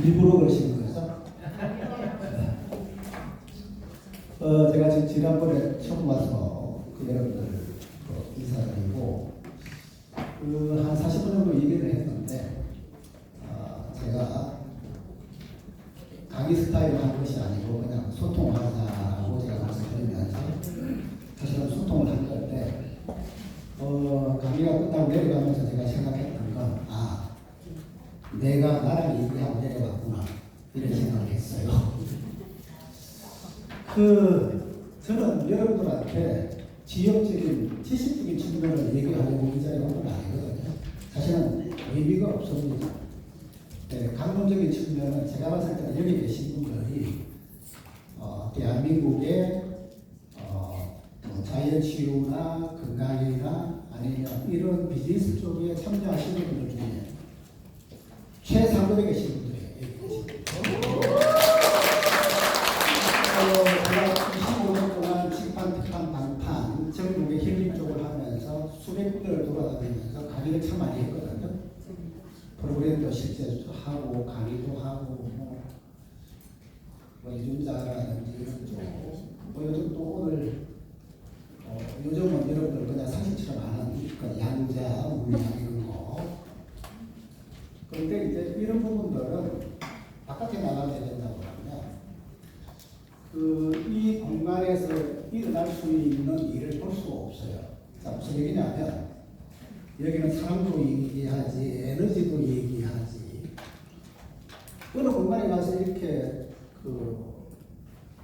일부러 그러시는 거죠? 제가 지난번에 처음 와서 여러분들 인사드리고 한 40분 정도 얘기를 했는데 제가 강의 스타일을 한 것이 아니고 그냥 소통하자고 제가 말씀드리면서 사실은 소통을 한 건데 강의가 끝나고 내려가면서 제가 생각했던 건 내가 나랑 얘기하고 내려갔구나 이런 생각을 했어요. 저는 여러분들한테 지역적인 지식적인 측면을 얘기하려고 이 자리에 온 건 아니거든요. 사실은 의미가 없습니다. 감동적인 측면은 제가 봤을 때는 여기 계신 분들이 대한민국의 자연치유나 건강이나 아니면 이런 비즈니스 쪽에 참여하시는 분들 중에 최상급에 계신 분들이에요. 제가 25년 동안 직판, 특판, 방판 전국의 힐링 쪽을 하면서 수백 군데를 돌아다니면서 강의를 참 많이 했거든요. 프로그램도 실제 하고 강의도 하고 뭐 이중자라든지 이런 쪽 요즘 또 오늘 요즘은 여러분들 그냥 상식처럼 하는 양자, 물량 이런 거. 그런데 이제 이런 부분들은 바깥에 나가야 된다고 하면 이 공간에서 일어날 수 있는 일을 볼 수가 없어요. 자, 무슨 얘기냐면 여기는 사람도 얘기하지, 에너지도 얘기하지. 어느 공간에 가서 이렇게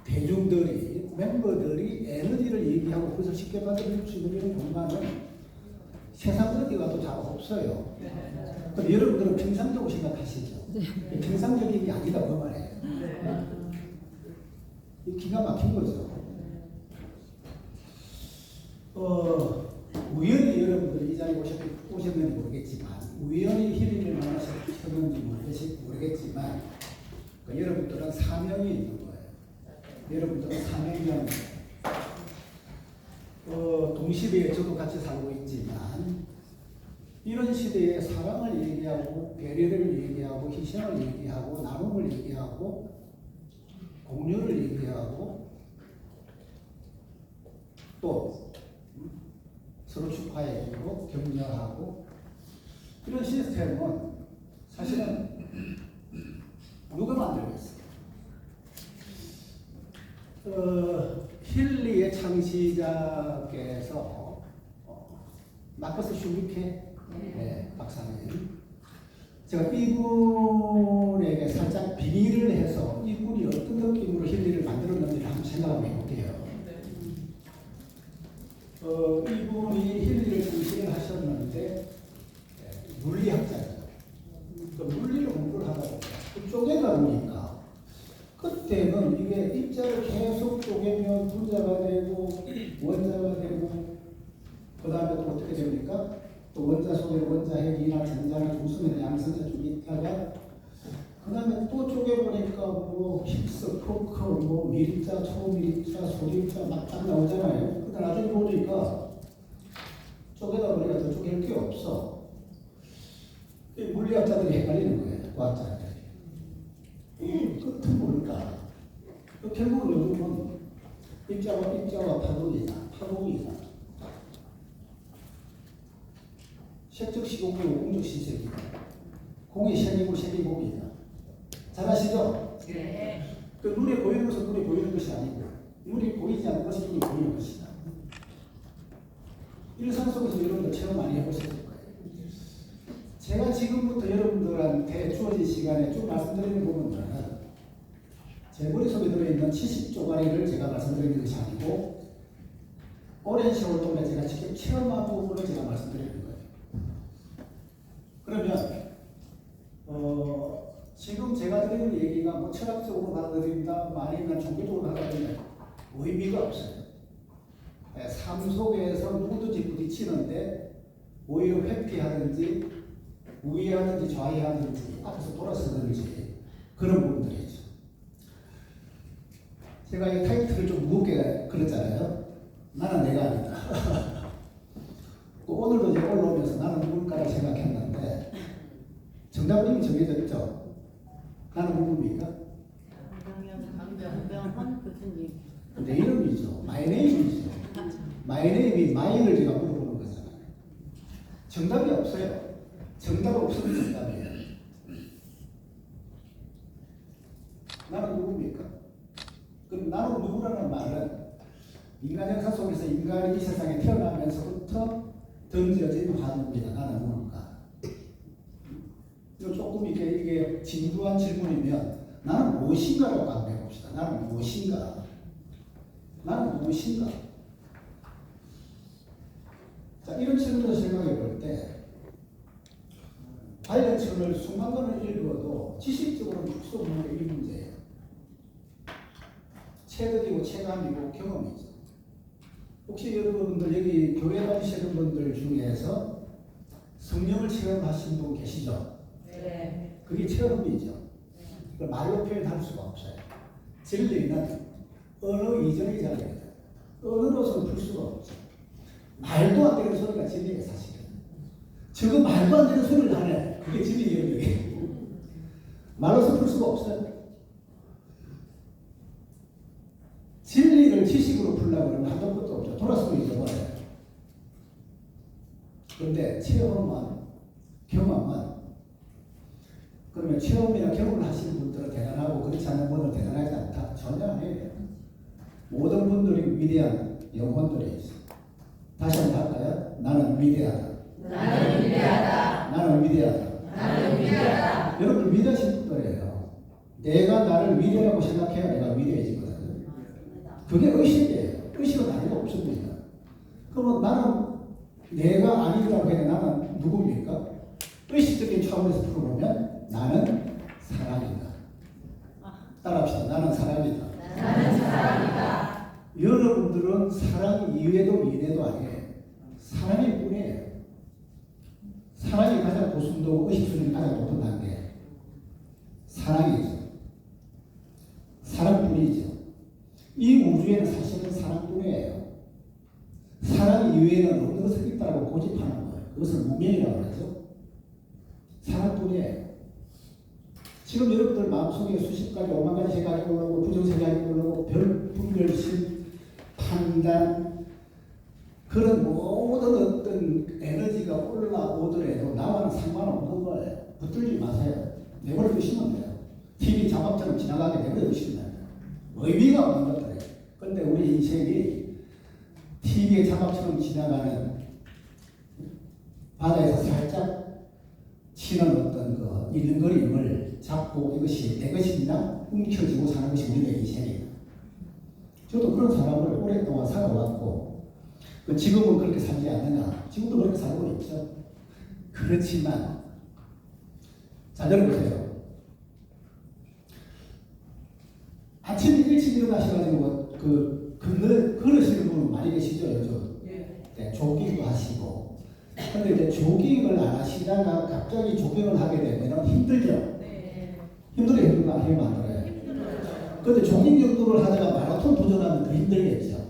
대중들이, 멤버들이 에너지를 얘기하고 그것을 쉽게 받아들일 수 있는 이런 공간은 세상 어디 가도 잘 없어요. 그럼 여러분들은 평상적으로 생각하시죠? 평상적인 게 아니다, 그 말이에요. 이 기가 막힌 거죠. 우연히 여러분들이 이 자리에 오셨는지 모르겠지만, 우연히 힐링을 만나셨는지 모르겠지만, 여러분들은 사명이 있는 거예요. 여러분들은 사명이 있는 거예요. 동시대에 저도 같이 살고 있지만, 이런 시대에 사랑을 얘기하고, 배려를 얘기하고, 희생을 얘기하고, 나눔을 얘기하고, 공유를 얘기하고, 또 서로 축하해주고 격려하고 이런 시스템은 사실은 누가 만들겠어요? 힐리의 창시자께서 마커스 슈미케 박사님, 제가 이분에게 살짝 비밀을 해서 이분이 어떤 느낌으로 힐리를 만들었는지를 한번 생각해 볼게요. 이분이 힐리를 중시를 하셨는데 물리학자죠. 물리를 공부를 하다 보니까 쪼개다 보니까 그때는 이게 입자를 계속 쪼개면 분자가 되고 원자가 되고 그 다음에 또 어떻게 됩니까? 또 원자 속에 원자핵이나 전자나 중성이나 양성자 쪽이 있다가 그 다음에 또 쪼개보니까 뭐 힉스, 코크, 뭐 밀자, 초밀자, 소밀자 막 딱 나오잖아요. 근데 나중에 보니까 쪼개다 보니까 더 쪼갤 게 없어. 이 물리학자들이 헷갈리는 거예요. 과학자들이. 이 끝은 뭘까? 결국은 요즘은 입자와 파동이나 색적 시공이고 공적 시색이다. 공이 색이고 색이 공이다. 잘 아시죠? 네. 눈에 보이는 것은 눈에 보이는 것이 아니고 눈이 보이지 않는 것이 눈에 보이는 것이다. 일상 속에서 여러분들 체험 많이 해보셨을 거예요. 제가 지금부터 여러분들한테 주어진 시간에 쭉 말씀드리는 부분들은 제 머릿속에 들어있는 70조가리를 제가 말씀드리는 것이 아니고 오랜 세월 동안 제가 직접 체험한 부분을 제가 말씀드리는 거예요. 그러면 지금 제가 드리는 얘기가 뭐 철학적으로 받아들인다, 아니면 종교적으로 받아들인다 의미가 없어요. 삶 속에서 누구든지 부딪히는데 오히려 회피하든지 우회하든지 좌회하든지 앞에서 돌아서든지 그런 부분들이죠. 제가 이 타이틀을 좀 무겁게 그렸잖아요. 나는 내가 아니다. 오늘도 이제 올라오면서 나는 누굴까를 생각했는데 정답은 이미 정해져 있죠. 나는 누굽니까? 강병헌 교수님. 내 이름이죠. 마이네임이죠. 마이네임이 마이를 제가 물어보는 거잖아요. 정답이 없어요. 정답 없으면 정답이에요. 나는 누굽니까? 그럼 나는 누구라는 말은 인간 역사 속에서 인간이 이 세상에 태어나면서부터 던져진 화두입니다. 나는 누굴까? 이거 조금 이게 진부한 질문이면 나는 무엇인가라고 한번 해봅시다. 나는 무엇인가? 나는 무엇인가? 자, 이런 측면에서 생각해 볼 때 관련책을 수많은 읽어도 지식적으로 수 없는 게 이 문제예요. 체득이고 체감이고 경험이죠. 혹시 여러분들 여기 교회 다니시는 분들 중에서 성령을 체험하신 분 계시죠? 네. 그게 체험이죠. 그걸 말로 표현할 수가 없어요. 진리는 언어 이전이잖아요. 언어로서는 풀 수가 없죠. 말도 안 되는 소리가 진리예요, 사실은. 저거 말도 안 되는 소리를 하네. 그게 진리 영역이에요. 말로서 풀 수가 없어요. 진리를 지식으로 풀려고 그러면 한도 끝도 없죠. 돌아서면 잊어버려요. 그런데 체험은, 경험은, 그러면 체험이나 경험을 하시는 분들은 대단하고 그렇지 않은 분들은 대단하지 않다. 전혀 아니에요. 모든 분들이 위대한 영혼들이 있어요. 다시 한번 할까요? 나는 위대하다. 나는 위대하다. 나는 위대하다. 나는 위대하다. 여러분 위대하신 분들이에요. 내가 나를 위대하다고 생각해야 내가 위대해지거든요. 그게 의식이에요. 의식은 아니고 없습니다. 그러면 나는 내가 아니라고 해도 나는 누굽니까? 의식적인 차원에서 풀어보면 나는 사람이다. 따라합시다. 나는 사람이다. 나는 사람이다. 여러분들은 사람 이외에도 이내도 아니에요. 사람일 뿐이에요. 사랑이 가장 고순도고 의식 수준이 가장 높은 단계. 사랑이죠. 사랑뿐이죠. 이 우주에는 사실은 사랑뿐이에요. 사랑 이외에는 없는 것을 있다고 고집하는 거예요. 그것을 무명이라고 하죠. 사랑뿐이에요. 지금 여러분들 마음속에 수십 가지, 오만 가지 생각이 올라오고 부정생각이 올라오고 별, 분별심, 판단 그런 모든 어떤 에너지가 올라오더라도 나와는 상관없는 거예요. 붙들지 마세요. 내버려 두시면 돼요. TV 자막처럼 지나가게 내버려 두시면 돼요. 의미가 없는 것들이에요. 그런데 우리 인생이 TV의 자막처럼 지나가는 바다에서 살짝 치는 어떤 그 일그림을 잡고 이것이 내 것이냐 움켜쥐고 사는 것이 우리의 인생이에요. 저도 그런 사람을 오랫동안 살아왔고 지금은 그렇게 살지 않느냐. 지금도 그렇게 살고 있죠. 그렇지만 잘 들어보세요. 아침에 일찍 일어나셔가지고 걸으시는 분은 많이 계시죠, 요즘. 네, 조깅도 하시고. 근데 이제 조깅을 안 하시다가 갑자기 조깅을 하게 되면 힘들죠. 네. 힘들어요, 힘들어 안 힘들어요. 근데 조깅 정도를 하다가 마라톤 도전하면 더 힘들겠죠.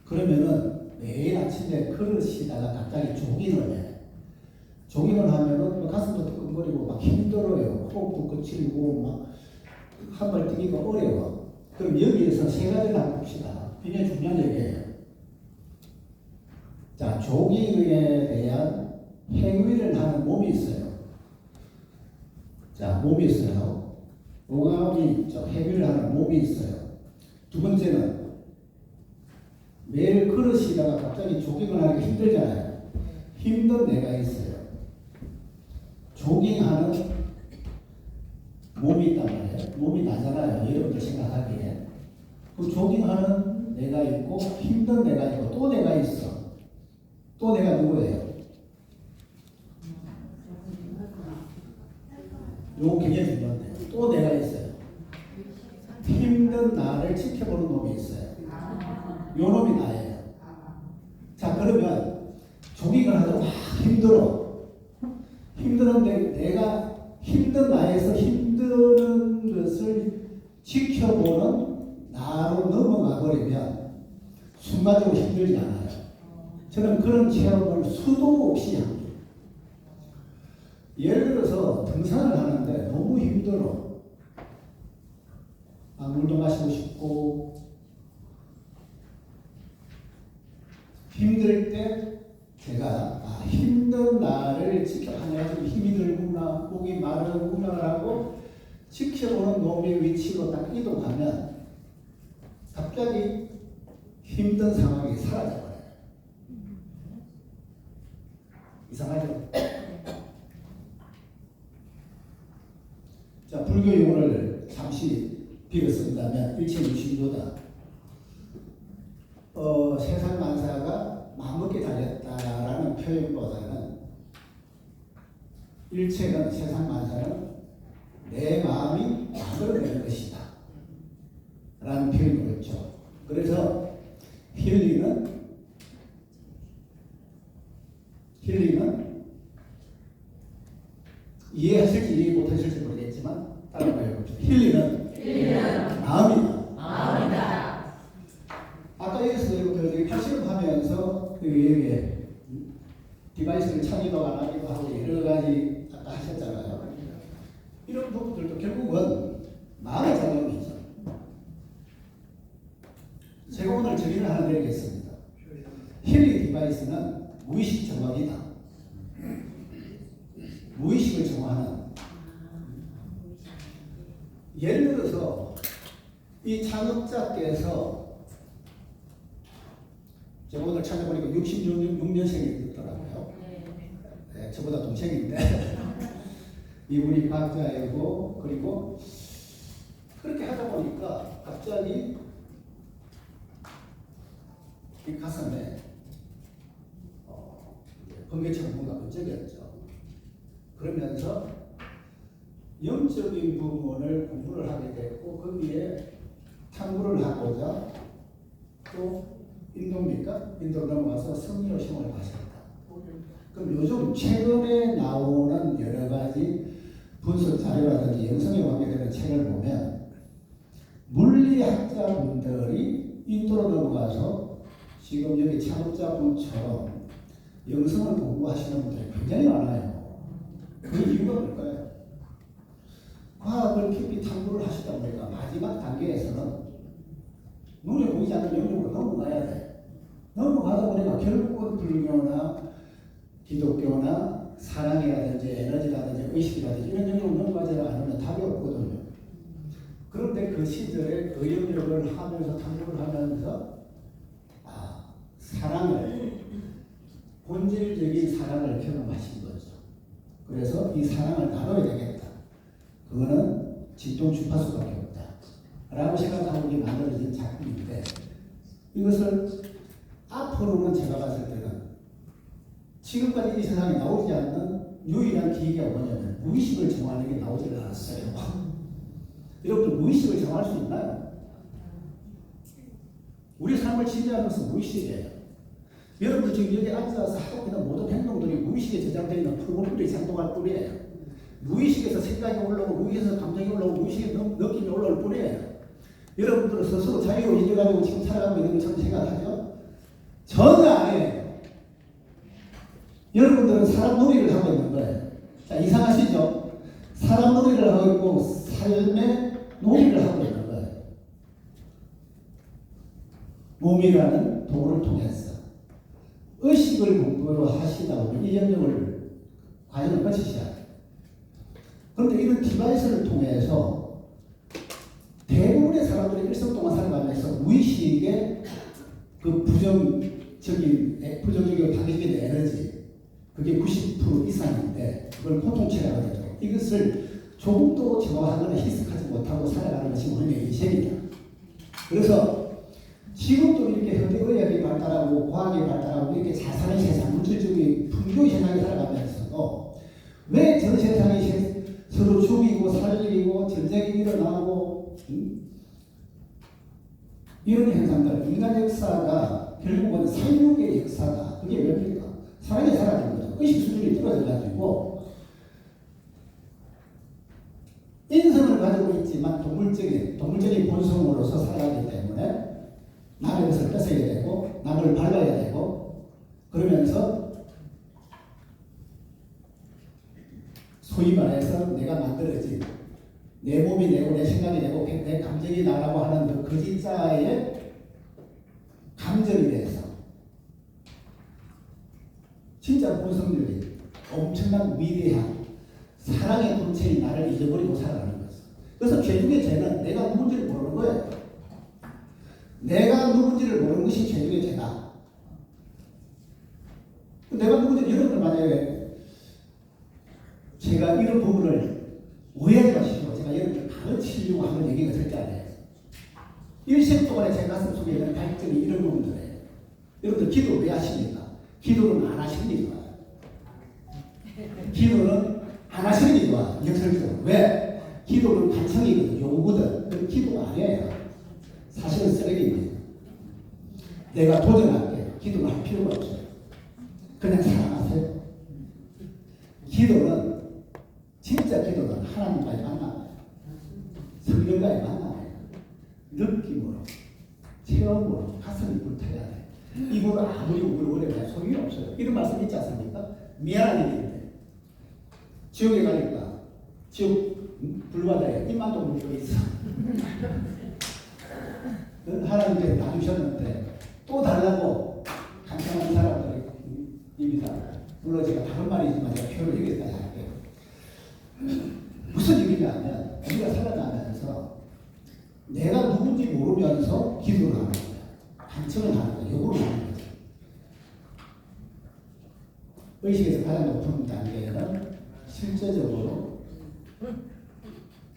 그러면은 매일 아침에 걸으시다가 갑자기 조깅을 해. 조깅을 하면은 가슴도 뜨끔거리고 막 힘들어요. 호흡도 거칠고 막 한 발 뛰기가 어려워. 그럼 여기에서 세 가지를 한번 봅시다. 굉장히 중요한 얘기예요. 자, 조깅에 대한 행위를 하는 몸이 있어요. 자, 몸이 있어요. 용암이 있죠. 행위를 하는 몸이 있어요. 두 번째는 매일 걸으시다가 갑자기 조깅을 하기 힘들잖아요. 힘든 내가 있어요. 조깅하는 몸이 있단 말이에요. 몸이 나잖아요. 여러분들 생각하기에. 그 조깅하는 내가 있고 힘든 내가 있고 또 내가 있어. 또 내가 누구예요? 요거 굉장히 중요한데 또 내가 있어요. 힘든 나를 지켜보는 놈이 있어요. 요 놈이 나예요. 자, 그러면 조깅을 하다 막 힘들어. 힘드는데 내가 힘든 나에서 힘드는 것을 지켜보는 나로 넘어가 버리면 순간적으로 힘들지 않아요. 저는 그런 체험을 수도 없이 합니다. 예를 들어서 등산을 하는데 너무 힘들어. 물도 마시고 싶고 힘들 때 제가 힘든 나를 지켜내야 좀 힘이 들구나, 목이 마르구나 라고 지켜보는 놈의 위치로 딱 이동하면 갑자기 힘든 상황이 사라져버려요. 이상하죠? 자, 불교 용어를 잠시 빌었습니다면 일체유심조다. 세상 만사가 마음먹게 달렸다라는 표현보다는 일체는 세상 만사는 내 마음이 만들어내는 것이다 라는 표현을 했죠. 그래서 힐링은 이해하실지 이해 못하실지 모르겠지만 따라가요. 힐링은 마음이다. 아까 여기서 팔씨름하면서 여기에 디바이스를 차기도 안 하기도 하고 여러 가지 아까 하셨잖아요. 이런 부분들도 결국은 마음의 작용이죠. 제가 오늘 정의를 하나 드리겠습니다. 힐링 디바이스는 무의식 정황이다. 무의식을 정화하는. 예를 들어서 이 창업자께서 제가 오늘 찾아보니까 66년생이더라고요. 네, 저보다 동생인데 이분이 과학자이고 그리고 그렇게 하다 보니까 갑자기 이 가슴에 번개처럼 뭔가 번쩍였죠. 그러면서 영적인 부분을 공부를 하게 됐고 거기에 탐구를 하고자 또 인도로 넘어와서 성리로 시험을 마셨다. 그럼 요즘 최근에 나오는 여러 가지 분석 자료라든지 영성에 관계되는 책을 보면 물리학자분들이 인도로 넘어가서 지금 여기 창업자분처럼 영성을 공부하시는 분들이 굉장히 많아요. 그 이유가 뭘까요? 과학을 깊이 탐구를 하시다 보니까 마지막 단계에서는 눈에 보이지 않는 영역으로 넘어가야 돼. 넘어가다 보니까 결국은 불교나 기독교나 사랑이라든지 에너지라든지 의식이라든지 이런 영역으로 넘어가지 않으면 답이 없거든요. 그런데 그 시절에 그 영역을 하면서 탐구를 하면서 사랑을 본질적인 사랑을 경험하신 거죠. 그래서 이 사랑을 나눠야 되겠다. 그거는 진동 주파수밖에 없다. 라고 생각하고 이게 만들어진 작품인데 이것을 앞으로는 제가 봤을 때는 지금까지 이 세상에 나오지 않는 유일한 기계가 뭐냐면 무의식을 정하는 게 나오지 않았어요. 여러분들 무의식을 정할 수 있나요? 우리 삶을 지배하면서 무의식이에요. 여러분들 지금 여기 앉아서 하고 있는 모든 행동들이 무의식에 저장되어 있는 프로그램들이 작동할 뿐이에요. 무의식에서 생각이 올라오고 무의식에서 감정이 올라오고 무의식에 느낌이 올라올 뿐이에요. 여러분들은 스스로 자유로 인정가지고 지금 살아가고 있는 것처럼 생각하죠? 전혀 아니에요. 여러분들은 사람 놀이를 하고 있는 거예요. 자, 이상하시죠? 사람 놀이를 하고 있고 삶의 놀이를 하고 있는 거예요. 몸이라는 도구를 통해서 의식을 공부로 하시다 보면 이 영역을 과정을 거치셔야 돼요. 그런데 이런 디바이스를 통해서 대부분의 사람들이 일생 동안 살아가면서 무의식의 그 부정적이고 당기적인 에너지 그게 90% 이상인데 그걸 고통체라고 하죠. 이것을 조금도 제어하거나 희석하지 못하고 살아가는 것이 우리의 인생이다. 그래서 지금도 이렇게 현대의학이 발달하고 과학이 발달하고 이렇게 잘 사는 세상, 물질적인 풍요의 세상에 살아가면서도 왜 전 세상이 서로 죽이고 살리고 전쟁이 일어나고 이런 현상들, 인간 역사가 결국은 살육의 역사다. 그게 뭡니까? 사랑이 사라진 거죠. 의식 수준이 떨어져가지고 인성을 가지고 있지만 동물적인 본성으로서 살아가기 때문에 남의 것을 뺏어야 되고 남을 밟아야 되고 그러면서 소위 말해서 내가 만들어진 내 몸이 내고 내 생각이 내고 내 감정이 나라고 하는 그 거짓자의 감정이 돼서 진짜 본성률이 엄청난 위대한 사랑의 본체인 나를 잊어버리고 살아가는 거죠. 그래서 최종의 죄는 내가 누군지를 모르는 거예요. 내가 누군지를 모르는 것이 최종의 죄다. 내가 누군지 여러분들 만약에 제가 이런 부분을 오해하지 마시고 제가 여러분들 가르치려고 하는 얘기가 절대 아니에요. 일생 동안에 제 가슴 속에 있는 갈증이 이런 부분들이에요. 여러분들 기도 왜 하십니까? 기도는 안 하시는 게 좋아요. 기도는 안 하시는 게 좋아. 역설적으로. 왜? 기도는 반성이거든, 요구거든. 그럼 기도가 아니에요. 사실은 쓰레기입니다. 내가 도전할게. 기도를 할 필요가 없어요. 그냥 사랑하세요. 기도는, 진짜 기도는 하나님과의 만남, 성령과의 만남이에요. 느낌으로, 체험으로 가슴이 불타야 돼. 이거를 아무리 오래 소용이 없어요. 이런 말씀 있지 않습니까? 미안한 일인데 지옥에 가니까 지옥 불바다에 입만도 못 있어. 하나님께서 놔주셨는데 또 달라고 간청하는 사람들입니다. 물론 제가 다른 말이지만 제가 표현을 여기까지 할게요. 무슨 일이냐면 우리가 살아가면서 내가 누군지 모르면서 기도를 하는 거예요. 간청을 하는 거예요. 요구를 하는 거예요. 의식에서 가장 높은 단계는 실제적으로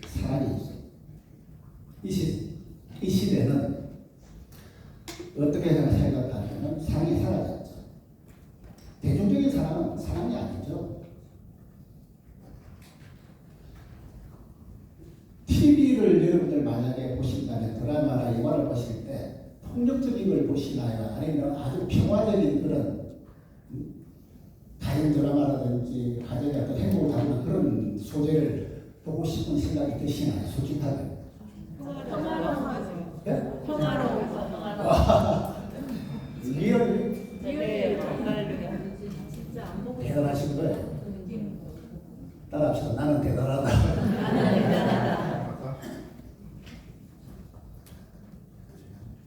사랑이 있어요. 이 시대는 어떻게 생각하면 사랑이 사라졌죠. 대중적인 사랑은 사랑이 아니죠. TV를 여러분들 만약에 보신다면 드라마나 영화를 보실 때 폭력적인 걸 보시나요? 아니면 아주 평화적인 그런 가정 드라마라든지 가정의 어떤 행복을 다루는 그런 소재를 보고 싶은 생각이 드시나요? 솔직하게. 평화로워서. 리얼리 대단하신 거예요. 따라합시다. 나는 대단하다.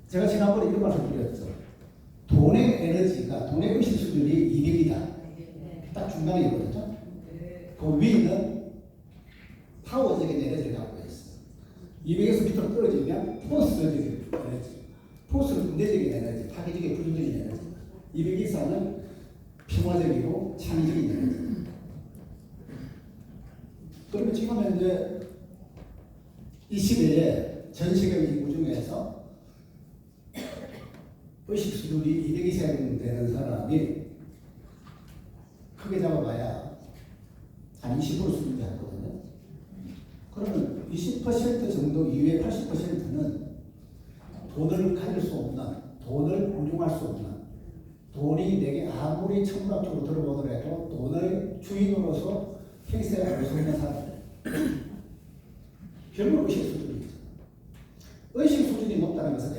제가 지난번에 이런 말씀 드렸죠. 돈의 에너지가, 돈의 의식 수준이 200이다. 딱 중간에 있거든요. 그 위는 파워적인 에너지를 갖고 있어. 200에서 밑으로 떨어지면 포스적인 에너지. 포스는 군대적인 에너지, 파괴적인 부정적인 에너지. 200 이상은 평화적이고 창의적인 에너지. 그러면 지금 현재 이 시대에 전 세계 인구 중에서 의식 수준이 200 이상 되는 사람이 크게 잡아봐야 한 20% 수준 되거든요. 그러면 20% 정도 이외의 80%는 돈을 가질 수 없는, 돈을 운용할 수 없는, 돈이 내게 아무리 천문학적으로 들어보더라도 돈의 주인으로서 행세할 수 있는 사람들. 결국 의식 수준이죠. 의식 수준이 높다는 것은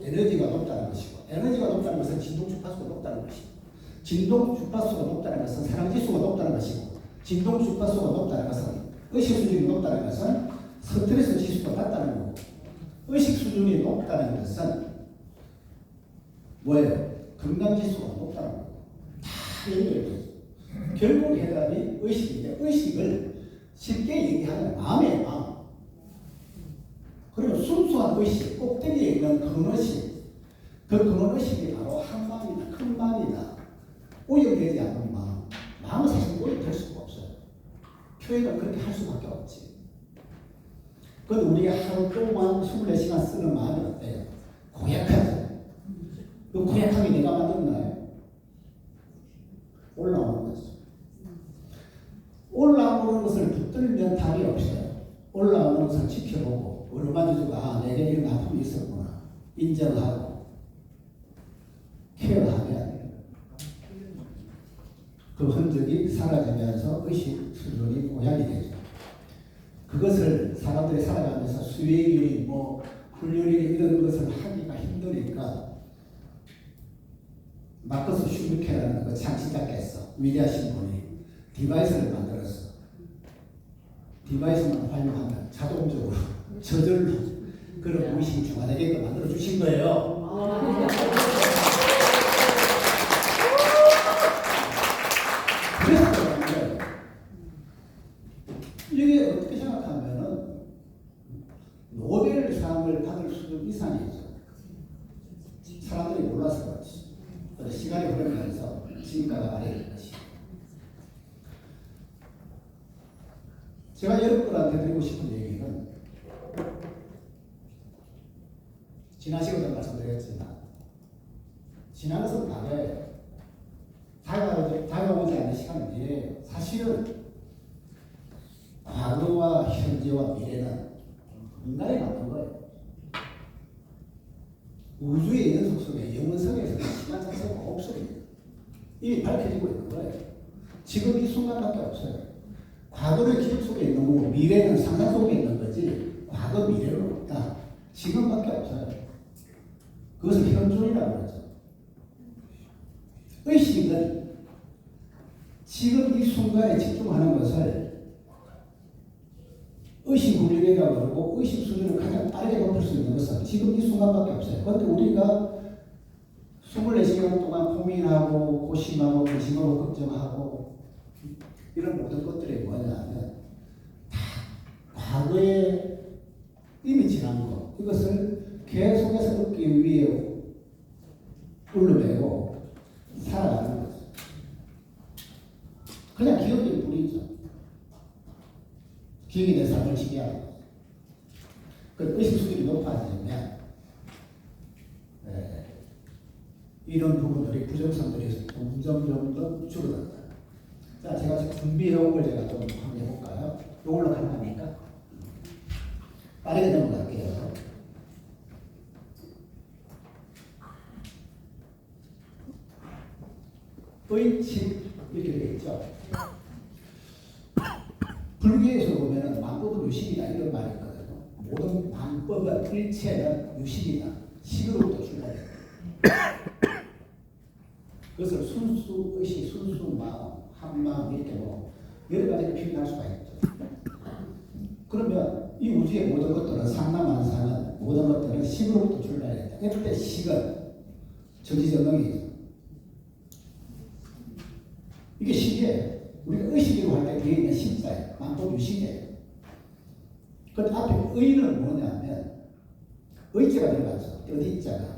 에너지가 높다는 것이고, 에너지가 높다는 것은 진동 주파수가 높다는 것이고, 진동 주파수가 높다는 것은 사랑지수가 높다는 것이고, 진동 주파수가 높다는 것은 의식 수준이 높다는 것은 스트레스 지수가 낮다는 거고, 의식 수준이 높다는 것은 뭐예요? 건강지수가 높다는 거고, 다 연결돼요. 결국 해답이 의식인데, 의식을 쉽게 얘기하면 마음이에요, 마음. 그리고 순수한 의식, 꼭대기에 있는 근의식, 그 근의식이 바로 한 마음이다, 큰 마음이다. 오염되지 않는 마음. 마음은 사실 오염될 수가 없어요. 표현을 그렇게 할 수밖에 없지. 그런데 우리가 하루 동안 24시간 쓰는 마음이 어때요? 고약하죠. 그 고약함이 내가 만들었나요? 올라오는 거죠. 올라오는 것을 붙들면 답이 없어요. 올라오는 것을 지켜보고 얼마지수가 내게 이런 아픔이 있었구나 인정하고 케어하면 그 흔적이 사라지면서 의식 수준이 고약이 되죠. 그것을 사람들이 살아가면서 수행이 훈련이 이런 것을 하기가 힘드니까 마커스 슈미케라는 그 창시자께서 위대하신 분이 디바이스를 만들었어. 디바이스만 활용하면 자동적으로 저절로 그런 의식이 중화되게끔 만들어 주신 거예요. 그래서 그런데 이게 어떻게 생각하면은 노벨상을 받을 수준 이상이죠. 사람들이 몰라서 그렇지. 시간이 흐르면서 진가가 마련된 것이. 제가 여러분들한테 드리고 싶은 얘기는 지난 시간에 말씀드렸지만 지난 것은 과거에 다가오지 않는 시간은 미래예요. 사실은 과거와 현재와 미래는 인간이 만든 거예요. 우주의 연속 속에 영원성에서는 시간 자체가 없어요. 이미 밝혀지고 있는 거예요. 지금 이 순간밖에 없어요. 과거는 기억 속에 있는 거고 미래는 상상 속에 있는 거지 과거 미래는 없다. 지금밖에 없어요. 그것을 현존이라고 그러죠. 의식은 지금 이 순간에 집중하는 것을 의식 훈련이라고 그러고 의식 수준을 가장 빠르게 높일 수 있는 것은 지금 이 순간밖에 없어요. 그런데 우리가 24시간 동안 고민하고 고심하고 근심하고 걱정하고 이런 모든 것들이 뭐냐면 다 과거에 이미 지난 것 이것을 계속해서 얻기 위해 울러매고 살아가는 거죠. 그냥 기억일 뿐이죠. 기억이 내 삶을 지배하는 거죠. 그 의식 수준이 높아지면 이런 부분들이 부정성들이 점점 줄어든다. 자, 제가 지금 준비해온 걸 제가 좀 한번 해볼까요? 이걸로 가능합니까? 빠르게 넘어갈게요. 의식 이렇게 되어 있죠. 불교에서 보면은 만법은 유식이다 이런 말이 있거든요. 모든 만법은 일체는 유식이다. 식으로부터 출발해요. 그것을 순수 의식, 순수 마음, 한마음 이렇게 뭐 여러 가지로 표현할 수가 있죠. 그러면 이 우주의 모든 것들은 상남한상은 모든 것들은 식으로부터 출발했다. 그때 식은 전지전능이죠. 이게 식이에요. 우리가 의식으로 할 때 뒤에 있는 식자예요. 만법 유식이에요. 근데 앞에 의는 뭐냐면 의자가 들어가죠. 어디자가.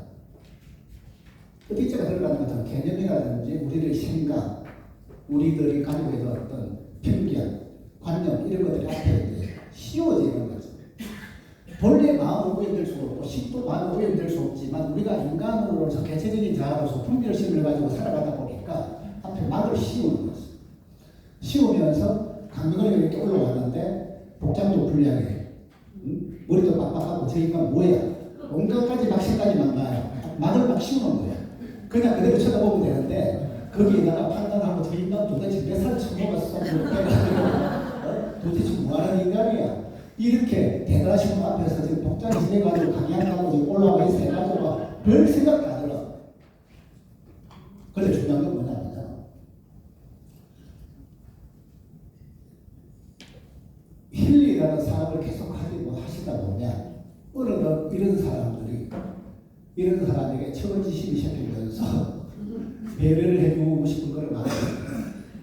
어디자가 들어가는 것은 개념이라든지 우리들의 생각, 우리들이 가지고 있는 어떤 편견, 관념 이런 것들이 앞에 이제 씌워지는 거죠. 본래 마음은 오해될 수 없고 식도 마음은 오해될 수 없지만 우리가 인간으로서 개체적인 자아로서 분별심을 가지고 살아가다 보니까 앞에 막을 씌우는 거죠. 씌우면서 강경하게 이렇게 올라왔는데 복장도 불리하게 머리도 빡빡하고 저 인간 뭐야? 온갖 가지 막 생각이만 나요. 막을 막 씌우는 거야. 그냥 그대로 쳐다보면 되는데 거기에다가 판단하고 저 인간 도대체 몇 살 처먹었어? 도대체 뭐하는 인간이야? 이렇게 대단하신 분 앞에서 지금 복장이 지내가지고 강의한다고 지금 올라와 있어가지고 별 생각도 안 들어. 근데 중요한 건 뭐냐면 힐리라는 사업을 계속 하시다 보면 어느 이런 사람에게 처벌지심이 생기면서 배려를 해주고 싶은 걸 말해요.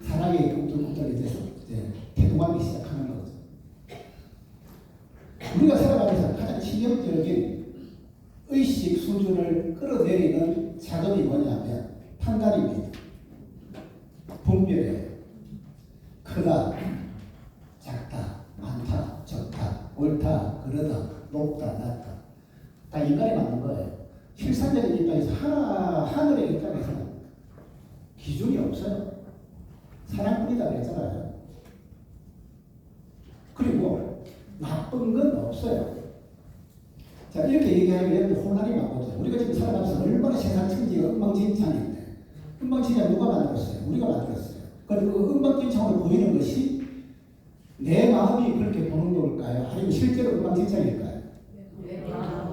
사랑의 꿈틀꿈틀 이제 태동하기 시작하는 거죠. 우리가 살아가면서 가장 치명적인 의식 수준을 끌어내리는 작업이 뭐냐면 판단입니다. 분별이에요. 크다, 작다, 많다, 적다, 옳다, 그러다, 높다, 낮다. 다 인간이 만든 거예요. 실산적인 입장에서 하늘의 입장에서는 기준이 없어요. 사랑뿐이다 그랬잖아요. 그리고 나쁜 건 없어요. 자, 이렇게 얘기하면 혼란이 많거든요. 우리가 지금 살아가면서 얼마나 세상 천지가 엉망진창인데 엉망진창 누가 만들었어요? 우리가 만들었어요. 그리고 그 엉망진창으로 보이는 것이 내 마음이 그렇게 보는 걸까요? 아니면 실제로 엉망진창일까요?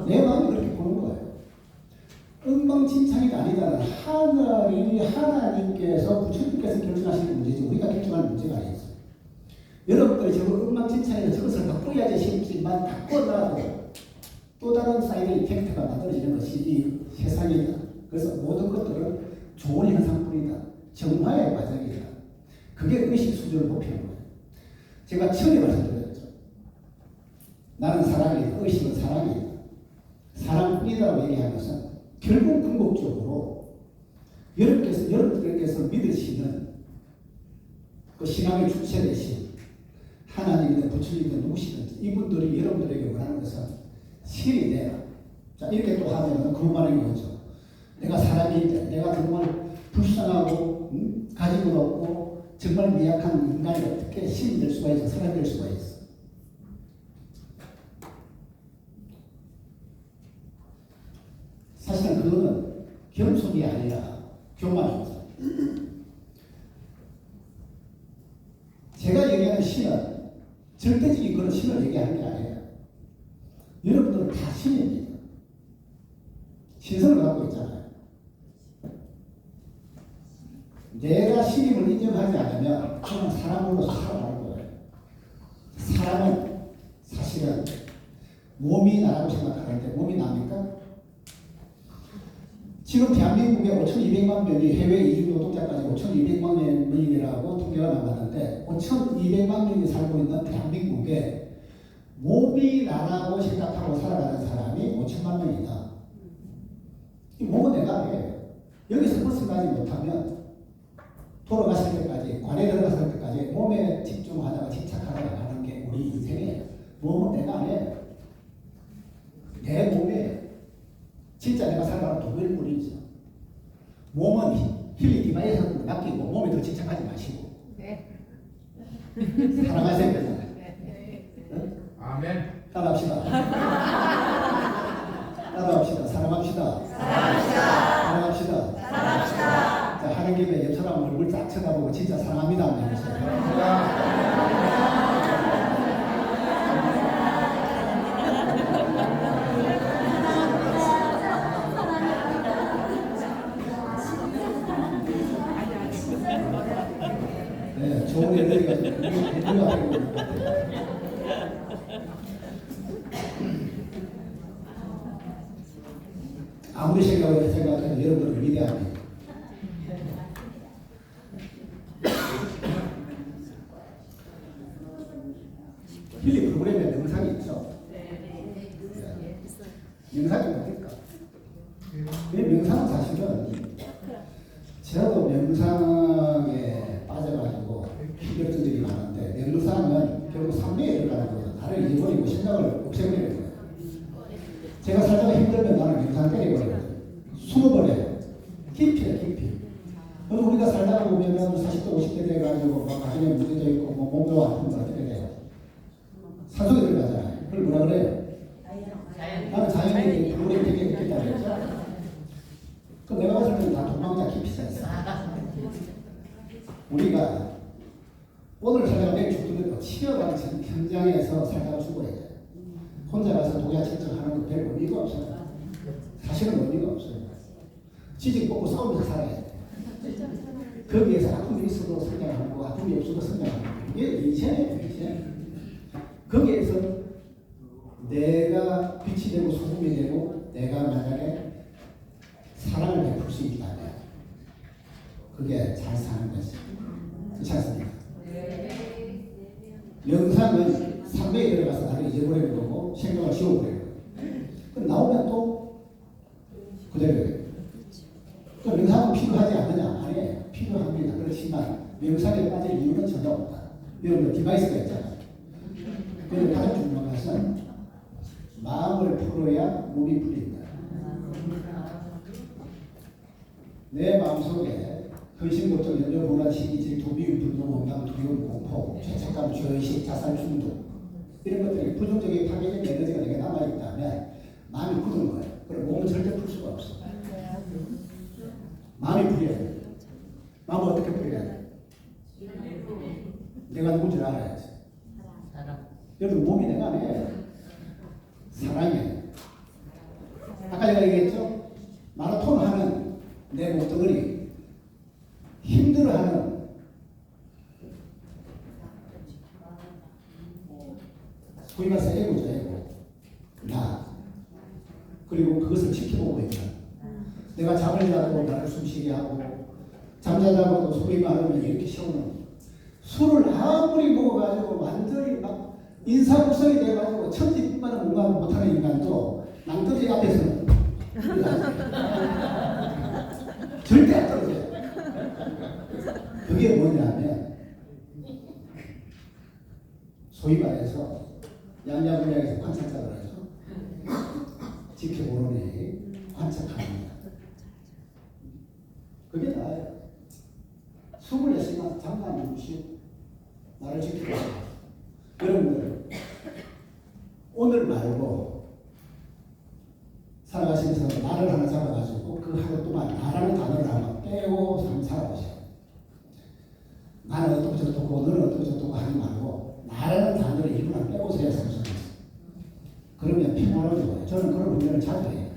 내 마음이 그렇게 보는 거예요. 엉망진창이 아니다는 하나님께서 부처님께서 결정하시는 문제지 우리가 결정할 문제가 아니었어요. 여러분들이 저거 엉망진창에서 저것을 바꿔야지 싶지만 바꿔놔도 또 다른 사이드 이펙트가 만들어지는 것이 이 세상이다. 그래서 모든 것들은 좋은 현상뿐이다. 정화의 과정이다. 그게 의식 수준을 높이는 거예요. 제가 처음에 말씀드렸죠. 나는 사랑이다. 의식은 사랑이다. 사랑뿐이다라고 얘기하는 것은 결국 궁극적으로 여러분들께서 믿으시는 그 신앙의 주체 대신 하나님이든 부처님이든 누구시든지 이분들이 여러분들에게 원하는 것은 신이 되라. 자, 이렇게 또 하면 그 말인 거죠. 내가 사람인데 내가 정말 불쌍하고 가지고 없고 정말 미약한 인간이 어떻게 신이 될 수가 있어, 사람이 될 수가 있어. 사실은 그거는 겸손이 아니라 교만입니다. 제가 얘기하는 신은 절대적인 그런 신을 얘기하는 게 아니에요. 여러분들은 다 신입니다. 신성을 갖고 있잖아요. 내가 신임을 인정하지 않으면 그냥 사람으로서 살아가는 거예요. 사람은 사실은 몸이 나라고 생각하는데 몸이 납니까? 지금 대한민국에 5,200만 명이 해외 이주 노동자까지 5,200만 명이라고 통계가 나왔는데 5,200만 명이 살고 있는 대한민국에 몸이 나라고 생각하고 살아가는 사람이 5천만 명이다. 이 몸은 내가 해요. 여기서 벗어나지 못하면 돌아가실 때까지, 관에 들어갔을 때까지 몸에 집중하다가 집착하다가 가는 게 우리 인생이에요. 몸은 내가 안 해요. 내 몸에 진짜 내가 살아가는 도구일 뿐이죠. 몸은 힐링 디바이스에 맡기고 몸에 더 집착하지 마시고. 네. 사랑하세요. 응? 아멘. 따라합시다. 따라합시다. 사랑합시다. 사랑합시다. 자, 하는 김에 옆 사람 얼굴 딱 쳐다보고 진짜 사랑합니다. 한번 해보세요. 네, 좋은 애들이가 공부하고 있는 것 같아요. 아무리 생각해도 여러분은 위대합니다. 힐링 프로그램에 명상이 있죠. 네. 명상이 뭡니까? 명상은 사실은 저도 명상에 빠져가지고 피격증들이 많은데 명상은 결국 삼매에 들어가는 거예요. 나를 잊어버리고 생각을 없애버리는 거예요. 제가 살다가 힘들면 나는 명상 때려버려요. 숨어버려요. 깊이야, 깊이. 그래서 우리가 살다가 보면은 40대, 50대 돼가지고 막 가정에 문제도 있고 뭐 몸도 아픈 거 어떻게 돼요? 산속에 들어가잖아요. 그걸 뭐라 그래요? 나는 자연이 우리 되게 있겠다 그랬죠? 그럼 내가 봤을 때는 다 도망자 깊이자 있어. 우리가 오늘 살다가 내일 죽더라도 치열한 현장에서 살다가 죽어야 돼. 혼자 가서 도야 측정하는 거 별 의미가 없어요. 사실은 의미가 없어요. 지직 뽑고 싸우면서 살아야 돼. 거기에서 아픔이 있어도 성장하고 아픔이 없어도 성장하고 이게 인생이에요. 인생. 거기에서 내가 빛이 되고 소금이 되고 내가 만약에 사랑을 베풀 수 있다면 그게 잘 사는 것이 그렇지 않습니까? 명상은 삼매에 들어가서 나를 잊어버리는 거고 생각을 지워버리는 거고 그럼 나오면 또 그대로예요. 그럼 명상은 필요하지 않느냐? 아니에요. 필요합니다. 그렇지만 명상에 빠질 이유는 전혀 없다. 여러분 디바이스가 있잖아요. 그런데 가장 중요한 것은 마음을 풀어야 몸이 풀린다. 내 마음속에 근심, 걱정, 염려, 불안, 시기, 질투, 미움, 분노, 원망, 두려움, 공포, 죄책감, 죄의식, 자살, 중독 이런 것들이 부정적인 파괴적인 에너지가 내게 남아있다면 마음이 굳은 거예요. 그럼 몸은 절대 풀 수가 없어. 마음이 풀려야 돼. 마음을 어떻게 풀려야 돼? 내가 누군지 알아야지. 여러분 몸이 내가 아니에요. 사랑이에요. 아까 제가 얘기했죠? 마라톤 하는 내 몸뚱아리 힘들어하는 소위 말해서 애고죠, 애고. 나. 그리고 그것을 지켜보고 있다. 내가 잠을 자도 나를 숨쉬게 하고, 잠자자고도 소리 많으면 이렇게 세우는. 술을 아무리 먹어가지고 완전히 막 인사구성이 돼가지고 천지뿐만은 뭔가 못하는 인간도 낭떠러지 앞에서는 절대 안 떨어져요. 그게 뭐냐면 소위 말해서 양자분야에서 관찰자를 해서 지켜보는 애 관찰합니다. 그게 나아요. 24시간 잠깐 누구시오? 나를 지켜보세요. 여러분들 오늘 말고 살아가시면서 나를 하나 잡아가지고 그 하루 동안 나라는 단어를 하나 빼고 한번 살아보세요. 나는 어떻게 저렇고 너는 어떻게 저렇고 하지 말고 나라는 단어를 일부러 빼고서야 살아보세요. 그러면 평화로워져요. 저는 그런 훈련을 자주 해요.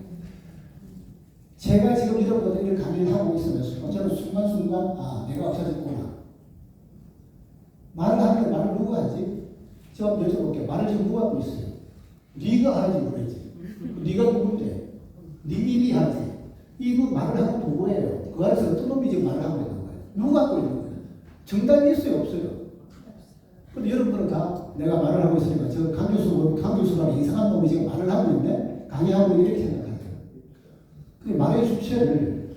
제가 지금 여러분들 강의를 하고 있으면서 저는 순간순간 아 내가 없어졌구나. 말을 하면 말을 누가 하지? 제가 여쭤볼게요. 말을 지금 누가 하고 있어요? 네가 하지 그러지. 네가 누군데? 네 입이 하지. 이거 말을 하고 누구예요? 그 안에서 어떤 놈이 지금 말을 하고 있는 거예요? 누가 하고 있는 거예요? 정답이 있어요? 없어요? 근데 여러분들은 다 내가 말을 하고 있으니까 저 강교수라는 이상한 놈이 지금 말을 하고 있네? 강의하고 이렇게 생각하세요. 근데 말의 주체를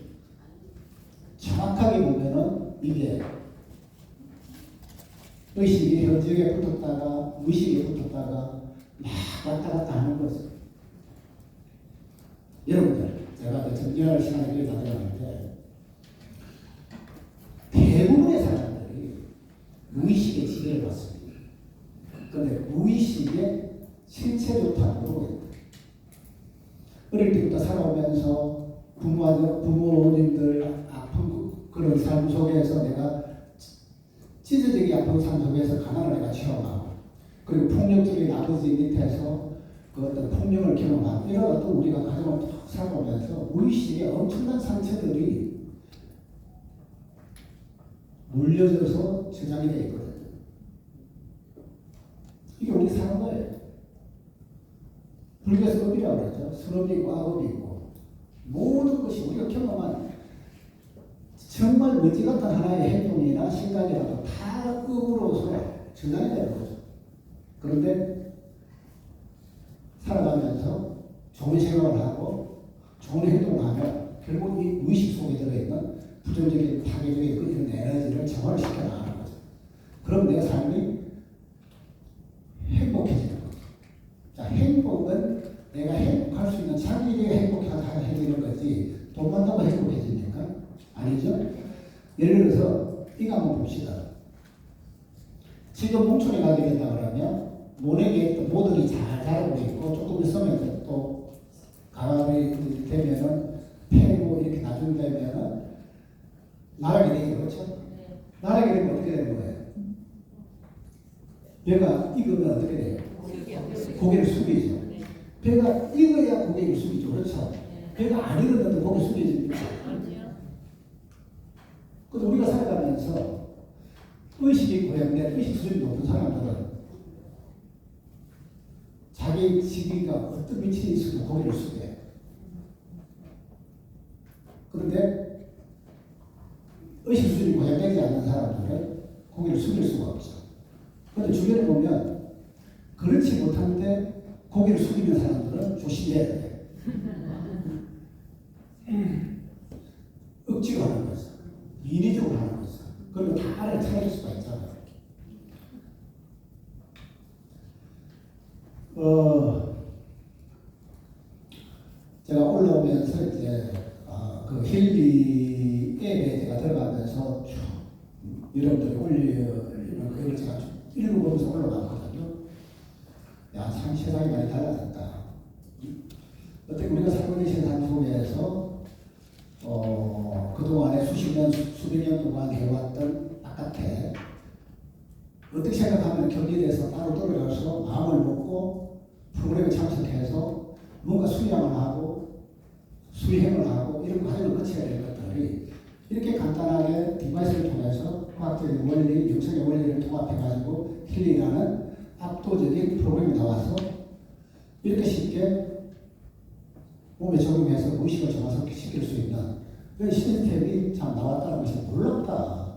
정확하게 보면은 이게 의식이 현저에 붙었다가 무의식에 붙었다가 막 왔다 갔다 하는 거죠. 여러분들 제가 정리할 시간이 거의 다 되었는데 대부분의 사람들이 무의식에 지배를 받습니다. 그런데 무의식에 실체조차 모르고 있다. 어릴 때부터 살아오면서 부모님들 아픈 그런 삶 속에서 내가 지질적인 아픈 삶 속에서 가난을 내가 체험하고 그리고 폭력적인 아버지 밑에서 그 어떤 폭력을 경험하고 이런 어떤 우리가 가정을 쭉 살아오면서 무의식에 엄청난 상처들이 물려져서 저장이 되어 있거든요. 이게 우리 사는 거예요. 불교에서 업이라고 그러죠. 선업이 있고 악업이 있고 모든 것이 우리가 경험한 정말 멋지 같은 하나의 행동이나 생각이라도 다 업으로서 저장이 되는 거죠. 그런데 살아가면서 좋은 생각을 하고 좋은 행동을 하면 결국 이 무의식 속에 들어있는 부정적인 파괴적인 이런 에너지를 정화시켜 나가는 거죠. 그럼 내 삶이 행복해지는 거죠. 자, 행복은 내가 행복할 수 있는 자기가 행복하게 해주는 거지 돈 만나고 행복해집니까? 아니죠? 예를 들어서 이거 한번 봅시다. 지금 농촌에 가게 된다 그러면 모내기에 모들이 잘 자라고 있고 조금 있으면 또 가을이 되면은 패고 이렇게 나중에 되면은 나락이 되죠. 그렇죠? 나락이 되면 어떻게 되는 거예요? 배가 익으면 어떻게 돼요? 고개를 숙이죠. 배가 익어야 고개를 숙이죠. 그렇죠? 배가 안 익었는데 고개 숙여집니까? 그래서 우리가 살아가면서 의식이 고양된 의식 수준이 높은 사람들은 자기 지위가 어떤 위치에 있어도 고개를 숙여요. 그런데 의식 수준이 고양되지 않는 사람들은 고개를 숙일 수가 없어. 그런데 주변에 보면 그렇지 못한데 고개를 숙이는 사람들은 조심해야 돼. 억지로 하는 거죠. 인위적으로 하는 거죠. 그러면 다 알아차릴 수가 있잖아요. 제가 올라오면서 이제 그 힐리 앱에 제가 들어가면서 여러분들이 올리는 그걸 제가 읽어보면서 올라갔거든요. 야, 참 세상이 많이 달라졌다. 어떻게 우리가 살고 있는 세상 속에서 그동안에 수십 년, 수백 년 동안 해왔던 바깥에 어떻게 생각하면 격리돼서 따로 떨어져서 마음을 먹고 프로그램에 참석해서 뭔가 수양을 하고 수행을 하고 이런 과정을 거쳐야 될 것들이 이렇게 간단하게 디바이스를 통해서 과학적인 원리, 영성의 원리를 통합해가지고 힐링하는 압도적인 프로그램이 나와서 이렇게 쉽게 몸에 적용해서 의식을 정화시킬 수 있는 그런 시스템이 참 나왔다는 것이 놀랍다.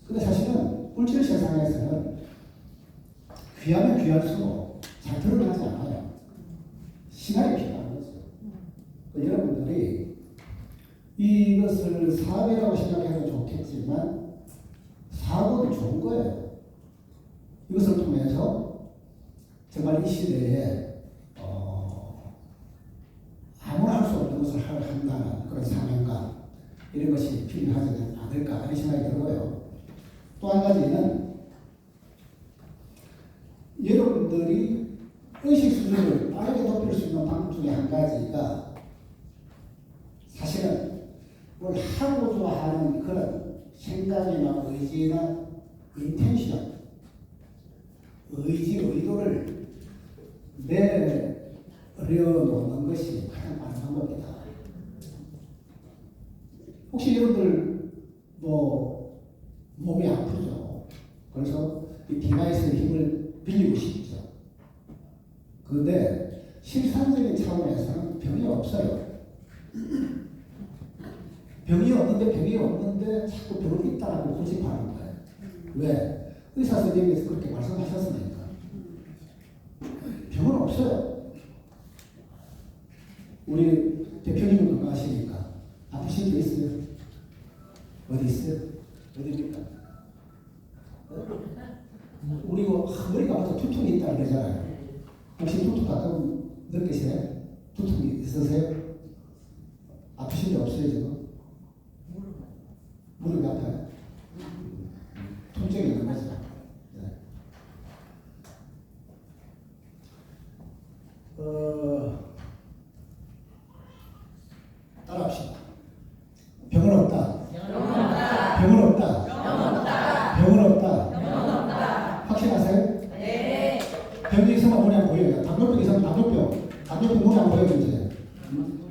근데 사실은 물질 세상에서는 귀하면 귀할수록 잘 드러나지 않아요. 시간이 필요한 거죠. 여러분들이 이것을 사업이라고 생각해도 좋겠지만 사업은 좋은 거예요. 이것을 통해서 정말 이 시대에 아무나 할 수 없는 것을 한다는 그런 사명감 이런 것이 필요하지 않을까 하는 생각이 들고요. 또 한 가지는 여러분들이 의식 수준을 빠르게 높일 수 있는 방법 중에 한 가지가 사실은 뭘 하고자 하는 그런 생각이나 의지나 인텐션, 의도를 내려놓는 것이 가장 빠른 방법이다. 혹시 여러분들 몸이 아프죠? 그래서 이 디바이스의 힘을 빌리고 싶죠. 그런데 실산적인 차원에서는 병이 없어요. 병이 없는데 자꾸 병이 있다고 고집하는 거예요. 왜? 의사 선생님께서 그렇게 말씀하셨으니까. 병은 없어요. 우리 대표님은 건강하시니까 아프신 데 있어요? 어디 있어요? 어디입니까? 우리 머리가 아파서 두통이 있다 그러잖아요. 혹시 두통 가끔 느끼세요? 두통이 있으세요? 아프신 데 없어요 지금? 무릎이 아파요? 통증이 있는 거죠. 네. 따라합시다. 병은 없다. 병은 없다. 병은 없다. 확신하세요? 네. 병이 있으면 눈에 안 보여요. 당뇨병 있으면 당뇨병 눈에 안 보여요 이제.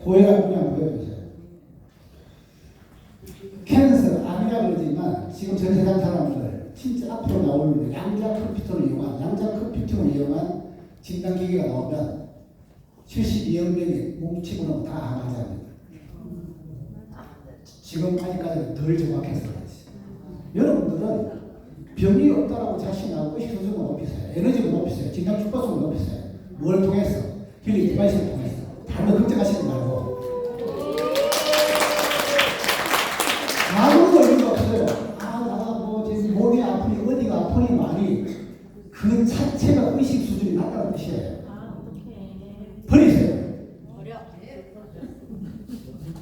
고혈압 눈에 안 보여요 이제. 캔서, 암이라 그러지만 지금 전 세상 사람들 진짜 앞으로 나올 양자 컴퓨터를 이용한 진단기기가 나오면 72억 명이 몸치고는 다 암환자입니다. 지금 아직까지는 덜 정확해서 그렇지. 여러분들은 병이 없다라고 자신하고 의식 수준을 높이세요. 에너지를 높이세요. 진단 주파수를 높이세요. 뭘 통해서? 힐링 디바이스를 통해서. 다른 거 걱정하시지 말고. 아무도 의미가 없어요. 지금 몸이 아프니 어디가 아프니 많이 그 자체가 의식 수준이 낮다는 뜻이에요. 버리세요.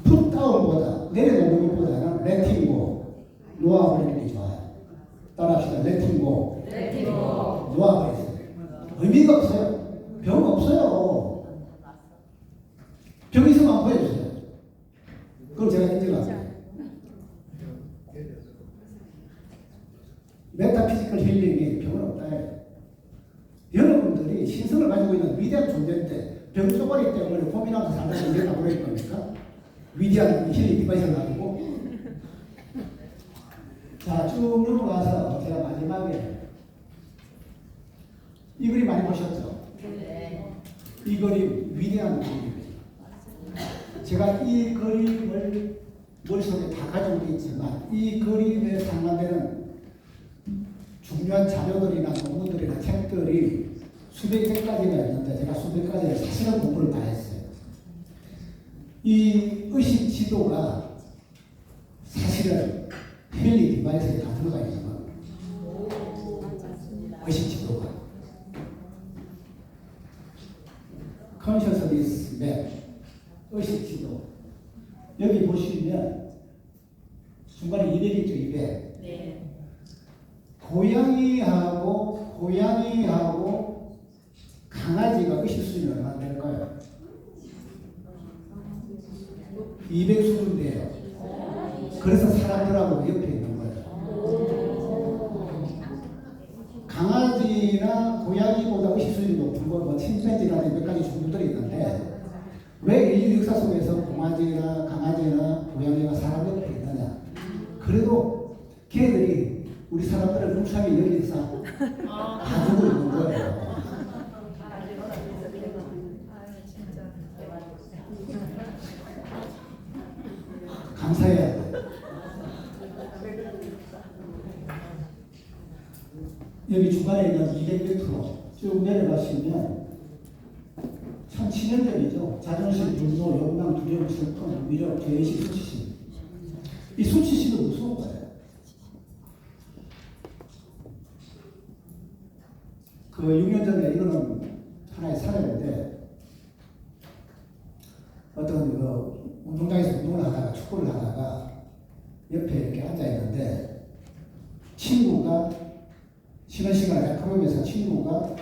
풋다운보다 내려놓는 것보다는 레팅고 놓아버리는 게 좋아요. 따라합시다. 레팅고 놓아버리세요. 의미가 없어요. 병 없어요. 병 있으면 한번 보여주세요. 그럼 제가 인정할게요. 메타피지컬 힐링이 병은 없다. 여러분들이 신성을 가지고 있는 위대한 존재인데 병 쪼가리 때문에 고민하면서 살다가 이게 나버릴 겁니까? 위대한 힐링 디바이스를 가지고. 자, 쭉 넘어가서 제가 마지막에 이 그림 많이 보셨죠? 이 그림 위대한 그림입니다. 제가 이 그림을 머릿속에 다 가지고 있지만 이 그림에 상관되는 중요한 자료들이나 논문들이나 책들이 수백 가지가 있는데 제가 수백 가지를 사실은 공부를 다 했어요. 이 의식 지도가 사실은 힐링 디바이스에 다 들어가 있는 거예요. 의식 지도가. Consciousness Map, 의식 지도. 여기 보시면 중간에 200이 있죠, 200. 네. 고양이하고 강아지가 의식 수준이 얼마나 될까요? 200 수준대요. 그래서 사람들하고 옆에 있는 거예요. 강아지나 고양이보다 의식 수준이 높은 건 침팬지라든지 몇 가지 종류들이 있는데 왜 인류 역사 속에서 강아지나 고양이가 사람 옆에 있느냐? 그래도 걔들이 우리 사람들은 묵상이 여기서 가지고 있는 거예요. 감사해야 돼. 여기 중간에 있는 200m로 쭉 내려가시면 참 치명적이죠. 자존심, 분노, 욕망, 두려움, 슬픔, 위력, 죄의식, 수치심. 이 수치심은 무서운 거예요. 그 6년 전에 이거는 하나의 사례인데 어떤 그 운동장에서 운동을 하다가 축구를 하다가 옆에 이렇게 앉아 있는데 친구가 쉬는 시간에 프로그램에서 친구가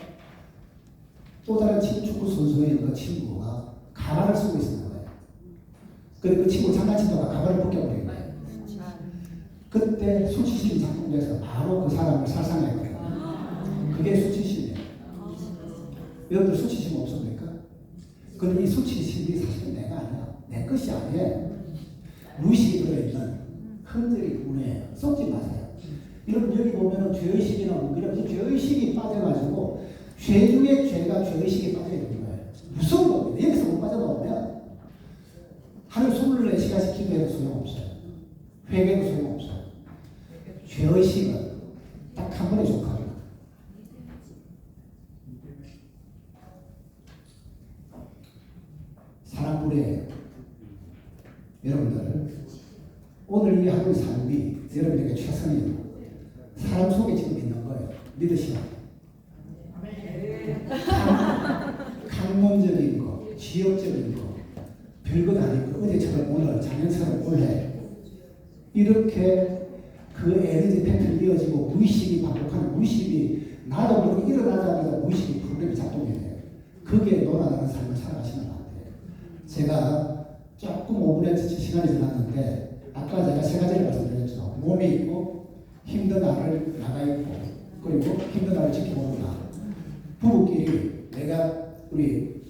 또 다른 축구 선수인 그 친구가 가발을 쓰고 있었는 거예요. 그리고 그 친구 장난치다가 가발을 벗겨버린 거예요. 그때 수치심이 작동돼서 바로 그 사람을 살상했거든요. 그게 수치심이에요. 여러분들 수치심 없습니까? 그런데 이 수치심이 사실은 내가 아니야. 내 것이 아니에요. 무의식이 들어있는 흔적이 문제예요. 썩지 마세요. 여러분 여기 보면은 죄의식이나 무기력, 죄의식이 빠져가지고 죄 중에 죄가 죄의식에 빠져 있는 거예요. 무서운 겁니다. 여기서 못 빠져나오면 하루 24시간씩 기도해도 소용없어요. 회개도 소용없어요. 죄의식은 딱 한 번에 속합니다. 사람 뿌리예요. 여러분들 오늘 이 하루의 삶이 여러분에게 최선이에요. 사람 속에 지금 있는 거예요. 믿으시오. 강론적인 거, 지역적인 거, 별것 아니고 어제처럼 오늘, 작년처럼 올해 이렇게 그 에너지 패턴이 이어지고 무의식이 반복하는 무의식이 나도 모르게 일어나자마자 무의식이 프로그램이 작동이 돼요. 그게 놀아나는 삶을 살아가시는 것 같아요. 제가 조금 5분의 시간이 지났는데 아까 제가 세 가지를 말씀드렸죠. 몸이 있고 힘든 나를 나가 있고 그리고 힘든 나를 지켜보는 나. 부부끼리 내가 우리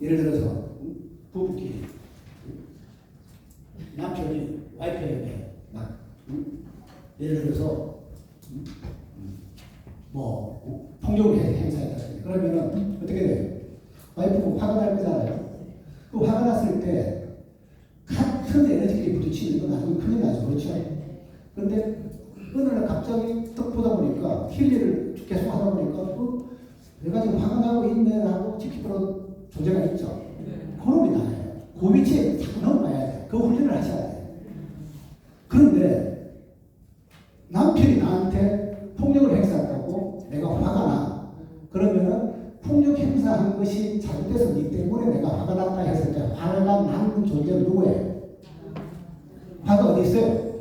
예를 들어서 부부끼리 남편이 와이프에게 막 예를 들어서 뭐 폭력을 행사했다. 그러면은 어떻게 돼요? 와이프가 화가 날 거잖아요. 그 화가 났을 때 같은 에너지끼리 부딪히는 건 나중에 큰일 나죠. 그렇죠? 그런데 어느 날 갑자기 떡 보다 보니까 힐리를 계속 하다 보니까 내가 지금 화가 나고 있네라고 지키도록 존재가 있죠. 그놈이 나요. 그 위치에 자꾸 넘어가야 돼. 그 훈련을 하셔야 돼. 그런데 남편이 나한테 폭력을 행사했다고 내가 화가 나. 그러면은 폭력 행사한 것이 잘못돼서 니 때문에 내가 화가 났다 했을 때 화가 나는 존재는 누구예요? 화가 어디 있어요?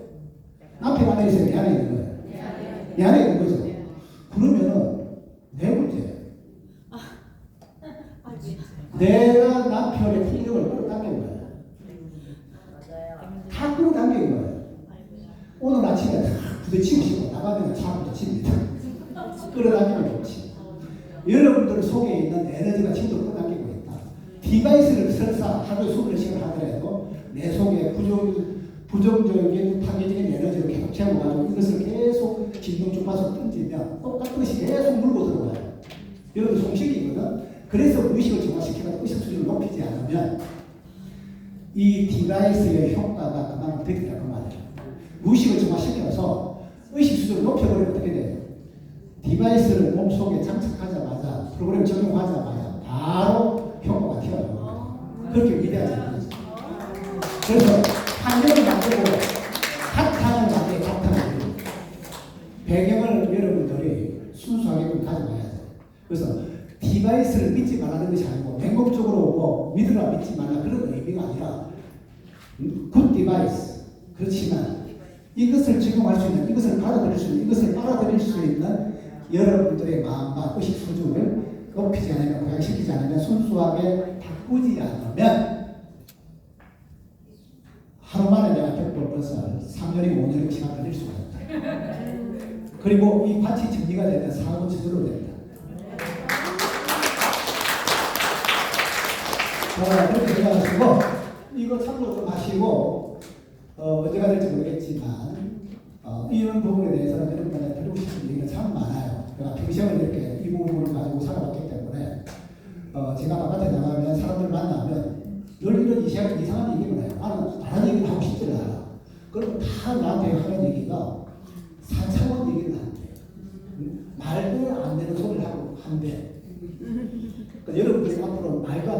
남편 안에 있어요? 내 안에 있는 거예요? 내 안에 있는 거죠. 그러면은 내 문제예요. 내가 남편의 폭력을 끌어당긴 거예요. 다 끌어당긴 거예요. 오늘 아침에 부딪히고 싶어 나가면 차 부딪힙니다. 끌어당기면 좋지. 여러분들 속에 있는 에너지가 지금도 끌어당기고 있다. 디바이스를 설사 하루에 20시간 하더라도 내 속에 부정적인 파괴적인 에너지를 계속 채워가지고 이것을 계속 진동 주파수 던지면 똑같은 계속 물고 들어와요. 여러분 송식이거든. 그래서 의식을 정화시켜가지고 의식 수준을 높이지 않으면 이 디바이스의 효과가 그만큼 되겠다 그 말이에요. 의식을 정화시켜서 의식 수준을 높여버리면 어떻게 돼요? 디바이스를 몸속에 장착하자마자 프로그램 적용하자마자 바로 효과가 튀어나와요. 그렇게 위대하지 않죠. 그래서 환경을 만들고 사탕을 만들고 사탕을 배경을 여러분들이 순수하게 좀 가져가야 돼요. 그래서 디바이스를 믿지 말라는 것이 아니고 맹목적으로 뭐 믿으라 믿지 말라 그런 의미가 아니라 굿 디바이스 그렇지만 이것을 적용할 수 있는 이것을 받아들일 수 있는 이것을 빨아들일 수 있는 여러분들의 마음과 의식 수준을 높이지 않으면 고양시키지 않으면 순수하게 바꾸지 않으면 하루 만에 내가 겪을 것을 3년이고 5년이고 시간 걸릴 수가 있다. 그리고 이 밭이 정리가 되면 사업은 저절로 됩니다. 그렇게 생각하시고 이거 참고 좀 하시고 언제가 될지 모르겠지만 이런 부분에 대해서는 여러분들한테 드리고 싶은 얘기가 참 많아요. 제가 평생을 이렇게 이 부분을 가지고 살아왔기 때문에 제가 바깥에 나가면 사람들 만나면 늘 이런 이상한 얘기를 해요. 나는 다른 얘기를 하고 싶지를 않아. 그러면 다 나한테 하는 얘기가 사차원 얘기를 한대. 말도 안 되는 소리를 하고 한대. 그러니까 여러분들이 앞으로 말도 안